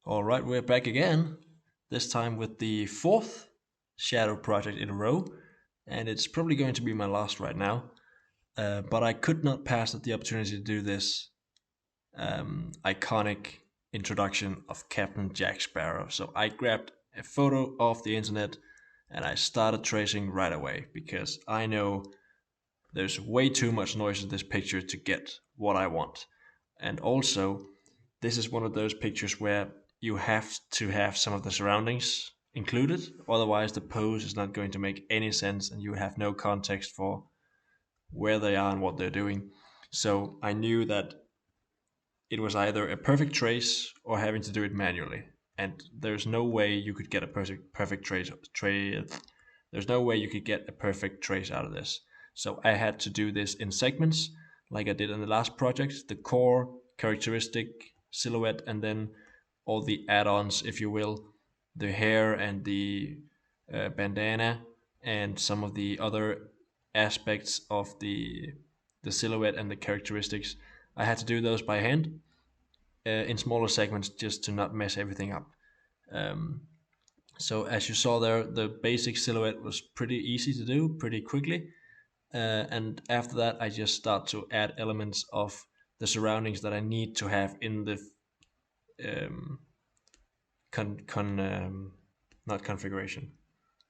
All right, we're back again, this time with the fourth shadow project in a row, and it's probably going to be my last right now. But I could not pass up the opportunity to do this iconic introduction of Captain Jack Sparrow. So I grabbed a photo off the internet and I started tracing right away because I know there's way too much noise in this picture to get what I want. And also, this is one of those pictures where you have to have some of the surroundings included, otherwise the pose is not going to make any sense and you have no context for where they are and what they're doing. So I knew that it was either a perfect trace or having to do it manually. And there's no way you could get a perfect trace. There's no way you could get a perfect trace out of this. So I had to do this in segments, like I did in the last project: the core, characteristic, silhouette, and then all the add-ons, if you will, the hair and the bandana, and some of the other aspects of the silhouette and the characteristics. I had to do those by hand in smaller segments just to not mess everything up. Um, so as you saw there, the basic silhouette was pretty easy to do pretty quickly. And after that, I just start to add elements of the surroundings that I need to have in the um, con, con not configuration.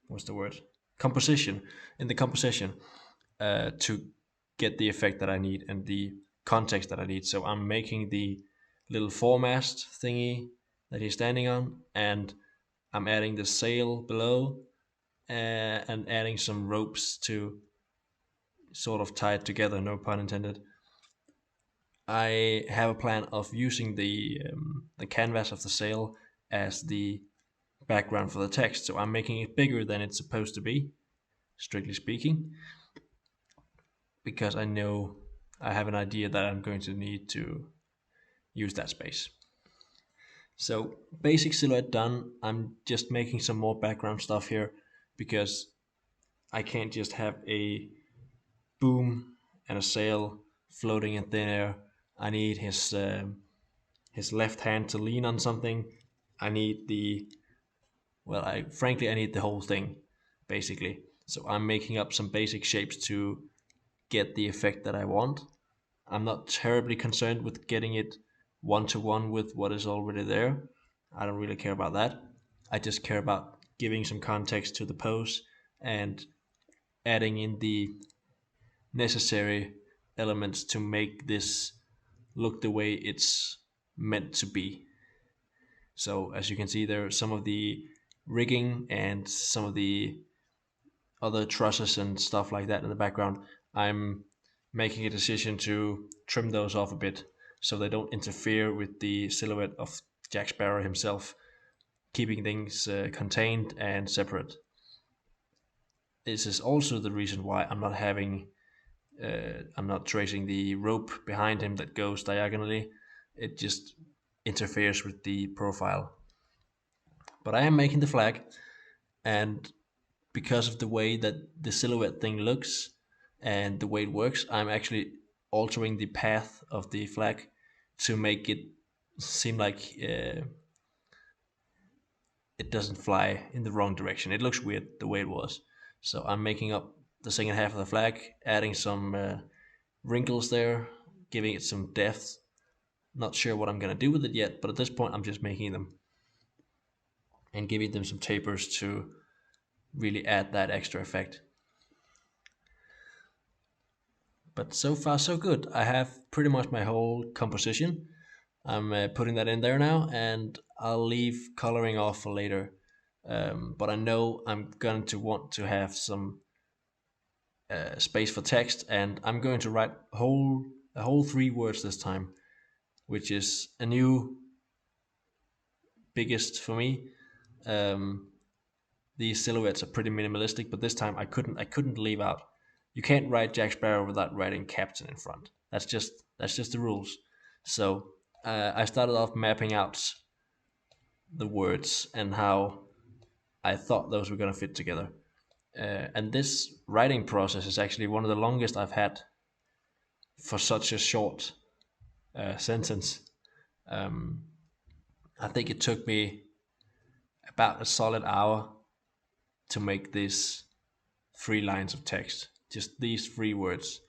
What's the word? Composition. In the composition to get the effect that I need and the context that I need. So I'm making the little foremast thingy that he's standing on, and I'm adding the sail below and adding some ropes to sort of tie it together, no pun intended. I have a plan of using the canvas of the sail as the background for the text, so I'm making it bigger than it's supposed to be, strictly speaking, because I know I have an idea that I'm going to need to use that space. So basic silhouette done. I'm just making some more background stuff here because I can't just have a boom and a sail floating in thin air. I need his left hand to lean on something. I need the I frankly I need the whole thing basically. So I'm making up some basic shapes to get the effect that I want. I'm not terribly concerned with getting it one to one with what is already there. I don't really care about that. I just care about giving some context to the pose and adding in the necessary elements to make this look the way it's meant to be. So as you can see there, some of the rigging and some of the other trusses and stuff like that in the background, I'm making a decision to trim those off a bit so they don't interfere with the silhouette of Jack Sparrow himself, keeping things contained and separate. This is also the reason why I'm not tracing the rope behind him that goes diagonally. It just interferes with the profile. But I am making the flag, and because of the way that the silhouette thing looks and the way it works, I'm actually altering the path of the flag to make it seem like it doesn't fly in the wrong direction. It looks weird the way it was. So I'm making up the second half of the flag, adding some wrinkles there, giving it some depth. Not sure what I'm going to do with it yet, but at this point I'm just making them and giving them some tapers to really add that extra effect. But so far so good. I have pretty much my whole composition. I'm putting that in there now, and I'll leave coloring off for later. But I know I'm going to want to have some space for text, and I'm going to write a whole three words this time, which is a new biggest for me. Um, these silhouettes are pretty minimalistic, but this time I couldn't leave out. You can't write Jack Sparrow without writing Captain in front. That's just the rules. So I started off mapping out the words and how I thought those were going to fit together. And this writing process is actually one of the longest I've had for such a short sentence. I think it took me about a solid hour to make these 3 lines of text, just these 3 words.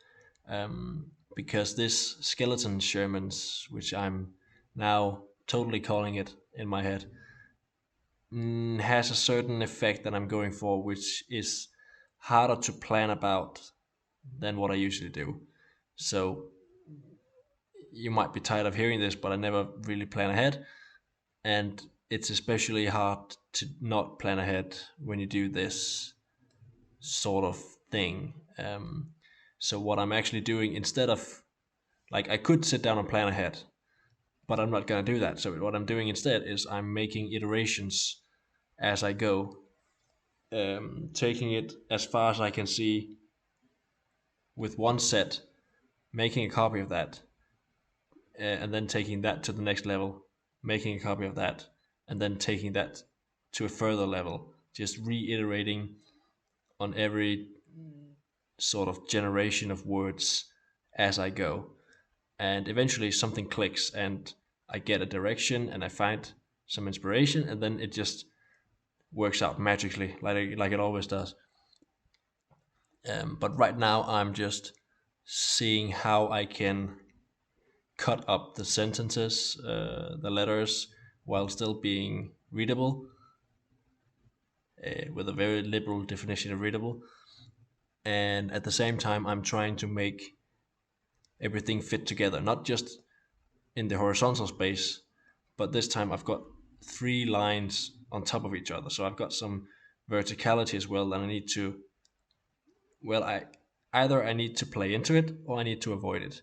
Because this skeleton Sherman's, which I'm now totally calling it in my head, has a certain effect that I'm going for, which is harder to plan about than what I usually do. So you might be tired of hearing this, but I never really plan ahead. And it's especially hard to not plan ahead when you do this sort of thing. So what I'm actually doing, instead of, like, I could sit down and plan ahead, but I'm not going to do that. So what I'm doing instead is I'm making iterations as I go, taking it as far as I can see with one set, making a copy of that, and then taking that to the next level, making a copy of that, and then taking that to a further level, just reiterating on every sort of generation of words as I go. And eventually something clicks and I get a direction and I find some inspiration, and then it just works out magically, like it always does. But right now I'm just seeing how I can cut up the sentences, the letters, while still being readable, with a very liberal definition of readable. And at the same time, I'm trying to make everything fit together, not just in the horizontal space, but this time I've got 3 lines on top of each other. So I've got some verticality as well that I need to, well, I need to play into it or I need to avoid it.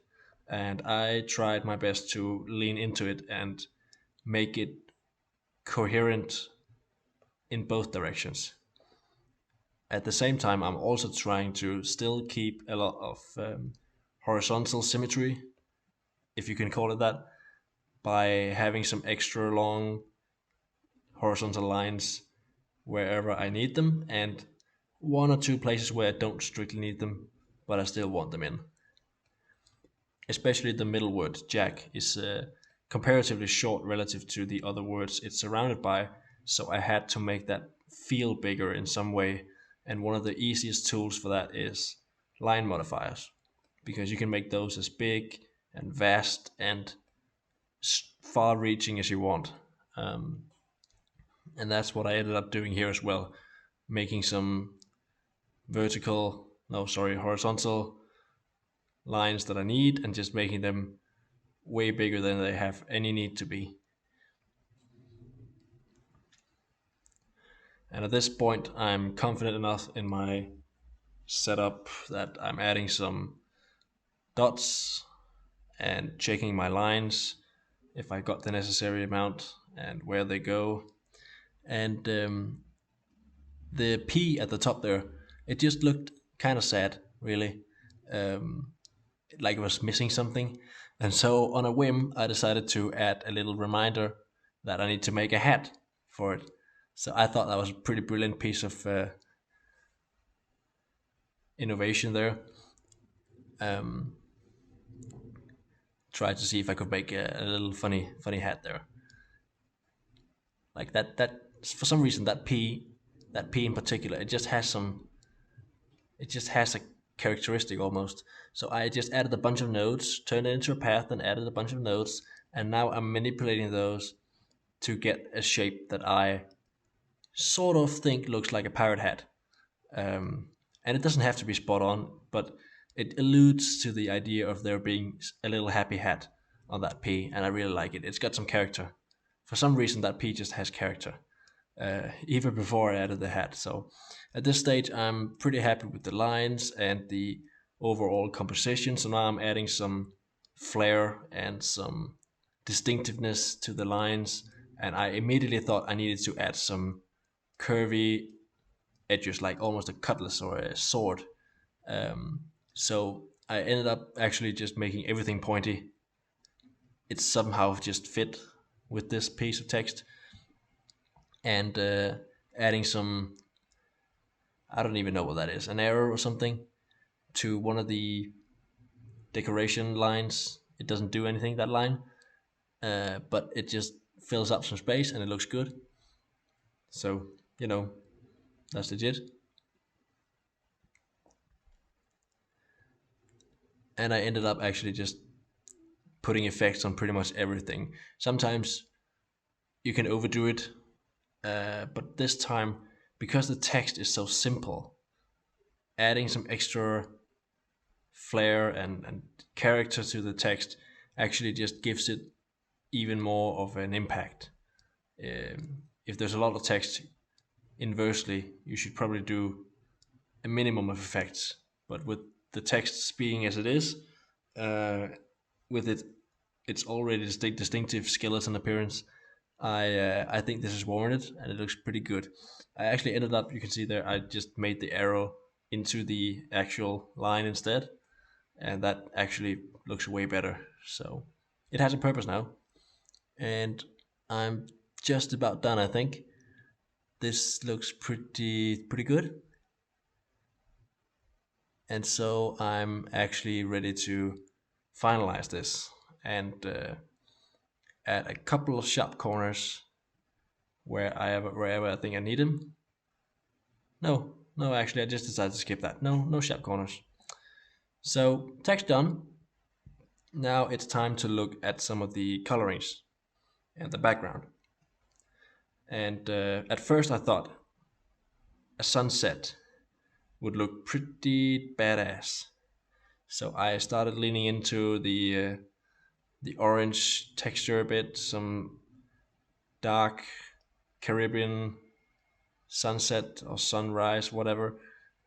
And I tried my best to lean into it and make it coherent in both directions. At the same time, I'm also trying to still keep a lot of horizontal symmetry, if you can call it that, by having some extra long horizontal lines wherever I need them, and 1 or 2 places where I don't strictly need them, but I still want them in. Especially the middle word, Jack, is comparatively short relative to the other words it's surrounded by, so I had to make that feel bigger in some way. And one of the easiest tools for that is line modifiers, because you can make those as big and vast and far reaching as you want. Um, and that's what I ended up doing here as well, making some horizontal lines that I need and just making them way bigger than they have any need to be. And at this point, I'm confident enough in my setup that I'm adding some dots and checking my lines if I got the necessary amount and where they go. And the P at the top there, it just looked kind of sad, really. Um, like it was missing something. And so, on a whim, I decided to add a little reminder that I need to make a hat for it. So I thought that was a pretty brilliant piece of innovation there. Um, Tried to see if I could make a little funny hat there, like that. That for some reason that P in particular, it just has a characteristic almost. So I just added a bunch of nodes, turned it into a path, and added a bunch of nodes, and now I'm manipulating those to get a shape that I sort of think looks like a pirate hat. And it doesn't have to be spot on, but it alludes to the idea of there being a little happy hat on that P, and I really like it. It's got some character. For some reason, that P just has character, even before I added the hat. So at this stage, I'm pretty happy with the lines and the overall composition. So now I'm adding some flair and some distinctiveness to the lines, and I immediately thought I needed to add some curvy edges, like almost a cutlass or a sword. So I ended up actually just making everything pointy. It somehow just fit with this piece of text, and adding some, I don't even know what that is, an arrow or something to one of the decoration lines. It doesn't do anything, that line, but it just fills up some space and it looks good. So, that's legit. And I ended up actually just putting effects on pretty much everything. Sometimes you can overdo it, but this time, because the text is so simple, adding some extra flair and character to the text actually just gives it even more of an impact. If there's a lot of text, inversely, you should probably do a minimum of effects. But with the text being as it is, uh, with its already distinctive skeleton appearance, I think this is warranted and it looks pretty good. I actually ended up, you can see there, I just made the arrow into the actual line instead, and that actually looks way better. So it has a purpose now, and I'm just about done. I think this looks pretty good, and so I'm actually ready to finalize this and add a couple of sharp corners wherever I think I need them. No, actually, I just decided to skip that. No sharp corners. So text done. Now it's time to look at some of the colorings and the background. And at first I thought a sunset would look pretty badass. So I started leaning into the orange texture a bit, some dark Caribbean sunset or sunrise, whatever,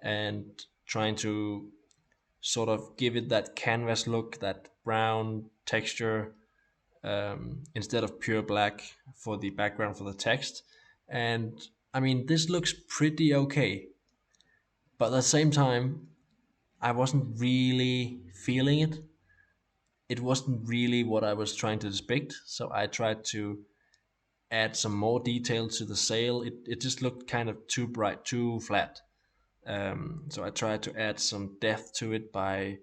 and trying to sort of give it that canvas look, that brown texture, instead of pure black for the background for the text. And I mean, this looks pretty okay, but at the same time, I wasn't really feeling it. It wasn't really what I was trying to depict, so I tried to add some more detail to the sail. It just looked kind of too bright, too flat. So I tried to add some depth to it by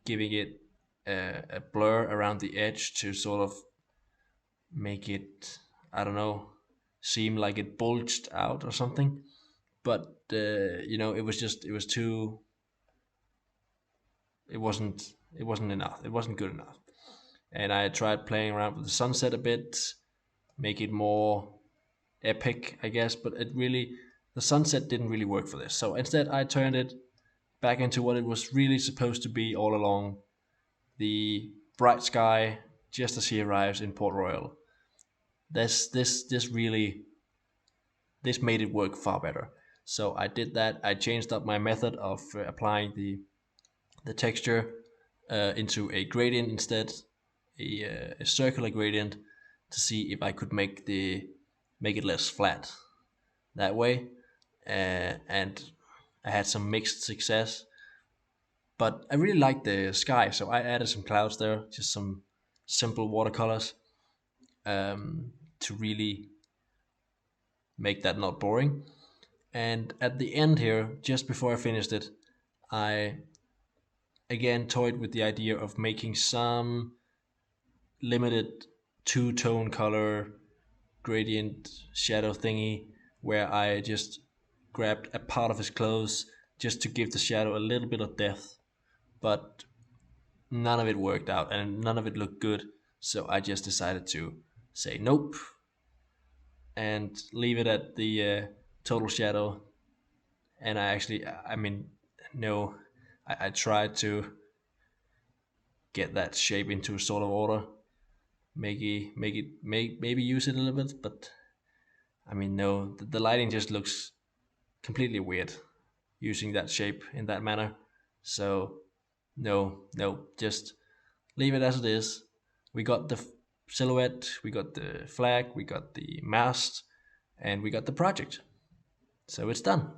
giving it a blur around the edge to sort of make it, I don't know, seem like it bulged out or something. But it was just, it was too, it wasn't it wasn't enough. It wasn't good enough. And I tried playing around with the sunset a bit, make it more epic, I guess, but the sunset didn't really work for this. So instead, I turned it back into what it was really supposed to be all along, the bright sky just as he arrives in Port Royal. This made it work far better. So I did that. I changed up my method of applying the texture into a gradient instead, a circular gradient, to see if I could make it less flat that way. And I had some mixed success, but I really liked the sky, so I added some clouds there, just some simple watercolors, to really make that not boring. And at the end here, just before I finished it, I again toyed with the idea of making some limited two-tone color gradient shadow thingy, where I just grabbed a part of his clothes just to give the shadow a little bit of depth. But none of it worked out and none of it looked good, so I just decided to say nope and leave it at the total shadow. And I mean, no, I tried to get that shape into a sort of order, maybe use it a little bit, but I mean, no, the lighting just looks completely weird using that shape in that manner. So no, just leave it as it is. We got the silhouette, we got the flag, we got the mast, and we got the project. So it's done.